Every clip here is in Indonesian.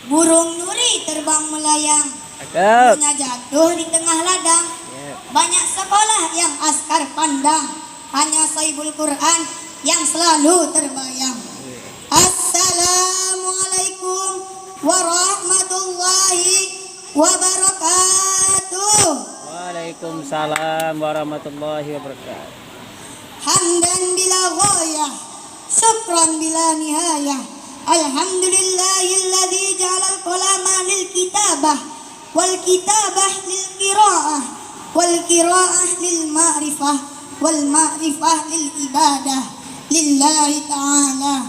Burung nuri terbang melayang, Cakep. punya jatuh di tengah ladang. Banyak sekolah yang askar pandang, hanya Saibul Quran yang selalu terbayang. Assalamualaikum warahmatullahi wabarakatuh. Waalaikumsalam warahmatullahi wabarakatuh. Hamdan bila ghayah, syukran bila nihayah. Alhamdulillahilladzi ja'alal qalama lil kitabah, wal kitabah lil qiraah, wal qiraah lil ma'rifah, wal ma'rifah lil ibadah lillahi ta'ala.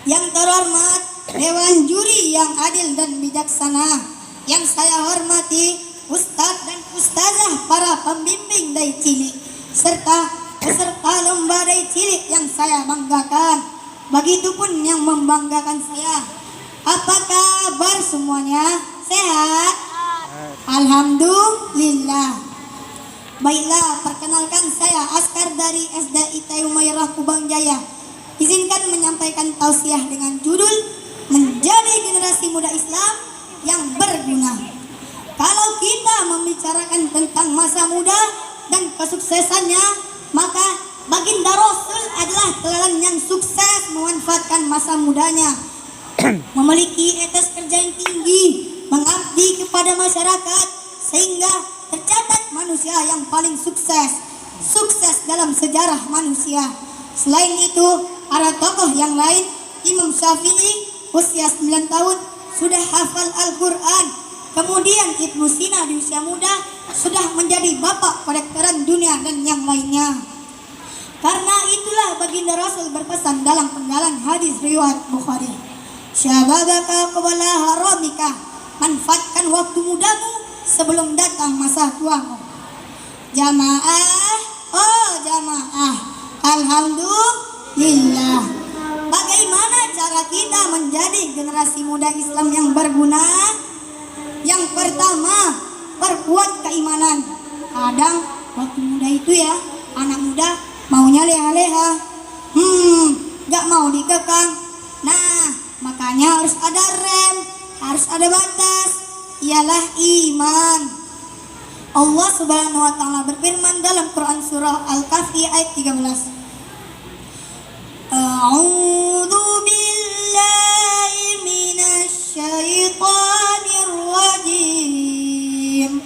Yang terhormat Dewan Juri yang adil dan bijaksana, yang saya hormati Ustadz dan Ustazah para pembimbing dari cilik, serta peserta lomba dari cilik yang saya banggakan. Begitupun yang membanggakan saya. Apa kabar semuanya? Sehat? Alhamdulillah. Baiklah, perkenalkan saya Askar dari SDI Umairah Kubang Jaya. Izinkan menyampaikan tausiah dengan judul Menjadi Generasi Muda Islam yang Berguna. Kalau kita membicarakan tentang masa muda dan kesuksesannya, maka Baginda Rasul adalah teladan yang sukses memanfaatkan masa mudanya, memiliki etos kerja yang tinggi, mengabdi kepada masyarakat, sehingga tercatat manusia yang paling sukses dalam sejarah manusia. Selain itu, ada tokoh yang lain. Imam Syafi'i usia 9 tahun sudah hafal Al-Quran. Kemudian Ibnu Sina di usia muda sudah menjadi bapak kedokteran dunia dan yang lainnya. Karena itulah baginda Rasul berpesan dalam penggalan hadis riwayat Bukhari, syababaka qabla haramika, manfaatkan waktu mudamu sebelum datang masa tuamu. Jamaah, oh jamaah, alhamdulillah. Bagaimana cara kita menjadi generasi muda Islam yang berguna? Yang pertama, perkuat keimanan. Kadang waktu muda itu ya, anak muda maunya leha-leha, gak mau dikekang. Nah, makanya harus ada rem, harus ada batas, ialah iman. Allah Subhanahu wa taala berfirman dalam Quran surah Al-Kahfi ayat 13. A'udzu billahi minasy syaithanir rajim.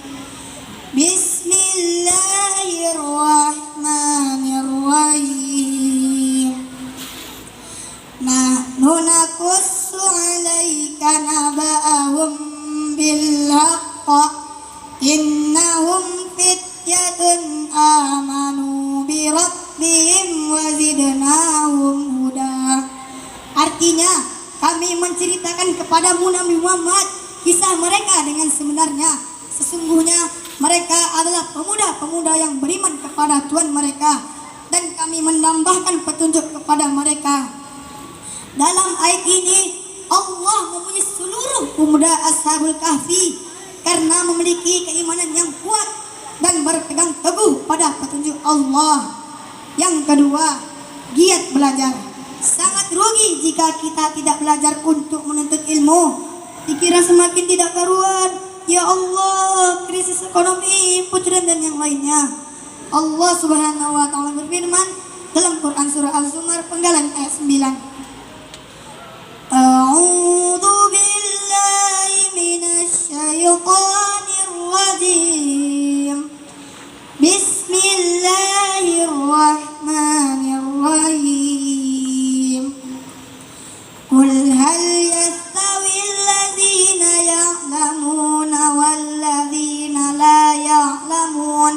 Bismillahirrahmanirrahim. Nahnu naqussu 'alaika naba'ahum bil haqq. Innahum fityatun amanu bi rabbihim wa zidnahum huda. Artinya, kami menceritakan kepadamu Nabi Muhammad kisah mereka dengan sebenarnya. Sesungguhnya mereka adalah pemuda-pemuda yang beriman kepada Tuhan mereka, dan kami menambahkan petunjuk kepada mereka. Dalam ayat ini Allah memuji seluruh pemuda Ashabul Kahfi karena memiliki keimanan yang kuat dan berpegang teguh pada petunjuk Allah. Yang kedua, giat belajar. Sangat rugi jika kita tidak belajar untuk menuntut ilmu. Dikira semakin tidak karuan. Ya Allah, krisis ekonomi, pucuran dan yang lainnya. Allah Subhanahu wa taala berfirman dalam Quran surah Az-Zumar penggalan ayat 9. A'udzu billahi minasy syaithanir rajim. Bismillahirrahmanirrahim. Qul hal yastawi alladzina ya'lamuna walladzina la ya'lamun.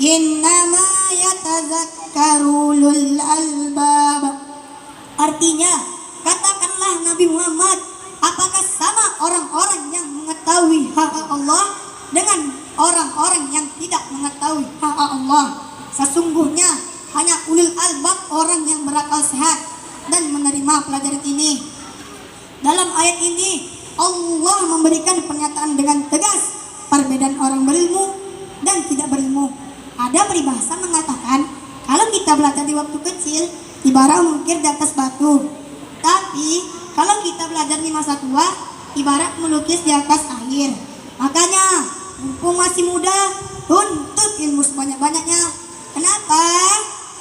Innama yatazakkaru ulul albab. Artinya, katakanlah Nabi Muhammad, apakah sama orang-orang yang mengetahui hak Allah dengan orang-orang yang tidak mengetahui hak Allah? Sesungguhnya hanya ulul albab, orang yang berakal sehat dan menerima pelajaran ini. Dalam ayat ini Allah memberikan pernyataan dengan tegas perbedaan orang berilmu dan tidak berilmu. Ada peribahasa mengatakan kalau kita belajar di waktu kecil ibarat mengukir di atas batu, tapi kalau kita belajar di masa tua ibarat melukis di atas air. Makanya, mumpung masih muda, tuntut ilmu sebanyak-banyaknya. Kenapa?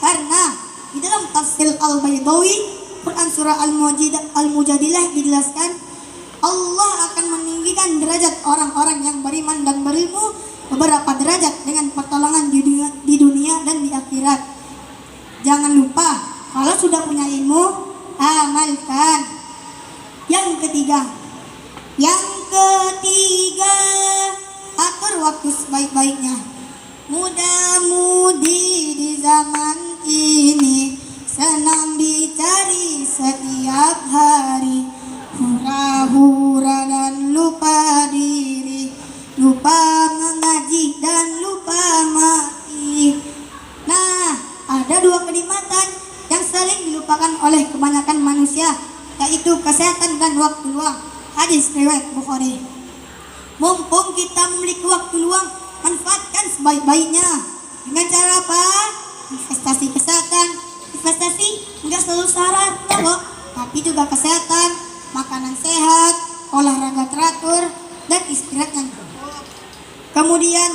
Karena di dalam tafsir Al-Baydawi, Quran surah Al-Mujadilah dijelaskan, Allah akan meninggikan derajat orang-orang yang beriman dan berilmu beberapa derajat dengan pertolongan di dunia dan di akhirat. Jangan lupa, kalau sudah punya ilmu, amalkan. Yang ketiga, atur waktu sebaik-baiknya. Muda-mudi di zaman ini senang dicari setiap hari, hura-hura dan lupa diri, lupa mengaji dan lupa mati. Nah, ada dua kenikmatan yang sering dilupakan oleh kebanyakan manusia, yaitu kesehatan dan waktu luang. Hadis riwayat Bukhari. Mumpung kita memiliki waktu luang, manfaatkan sebaik-baiknya. Dengan cara apa? Investasi kesehatan. Investasi enggak selalu syarat, tapi juga kesehatan, makanan sehat, olahraga teratur, dan istirahat yang cukup. Kemudian,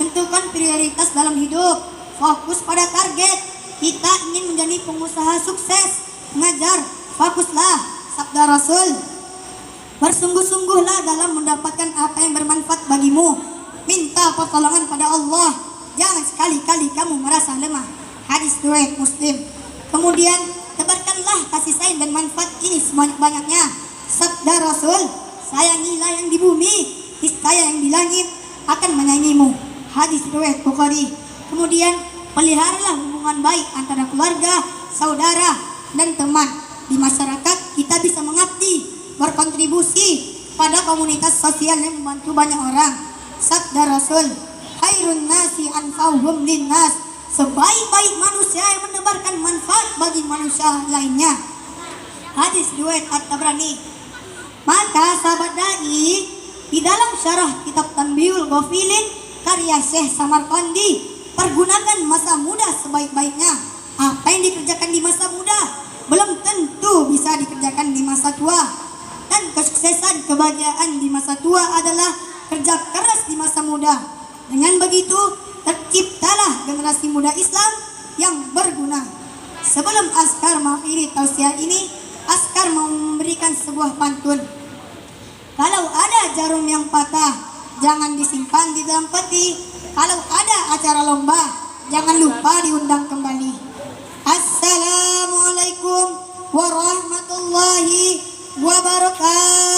tentukan prioritas dalam hidup. Fokus pada target. Kita ingin menjadi pengusaha sukses. Mengajar, fokuslah. Sabda Rasul. Bersungguh-sungguhlah dalam mendapatkan apa yang bermanfaat bagimu. Minta pertolongan pada Allah. Jangan sekali-kali kamu merasa lemah. Hadis riwayat Muslim. Kemudian, tebarkanlah kasih sayang dan manfaat ini sebanyak-banyaknya. Sabda Rasul, sayangilah yang di bumi, niscaya yang di langit akan menyayangimu. Hadis riwayat Bukhari. Kemudian, peliharalah hubungan baik antara keluarga, saudara, dan teman. Di masyarakat kita bisa mengabdi, berkontribusi pada komunitas sosial yang membantu banyak orang. Sabda Rasul, khairun nasi anfa'uhum linnas, sebaik-baik manusia yang menebarkan manfaat bagi manusia lainnya. Hadis riwayat At-Tabrani. Maka sahabat dai, di dalam syarah kitab Tanbihul Ghafilin karya Syekh Samarqandi, pergunakan masa muda sebaik-baiknya. Apa yang dikerjakan di masa muda belum tentu bisa dikerjakan di masa tua. Dan kesuksesan kebahagiaan di masa tua adalah kerja keras di masa muda. Dengan begitu, terciptalah generasi muda Islam yang berguna. Sebelum Askar mengakhiri tausiah ini, Askar mau memberikan sebuah pantun. Kalau ada jarum yang patah, jangan disimpan di dalam peti. Kalau ada acara lomba, jangan lupa diundang kembali. Assalamualaikum warahmatullahi wabarakatuh.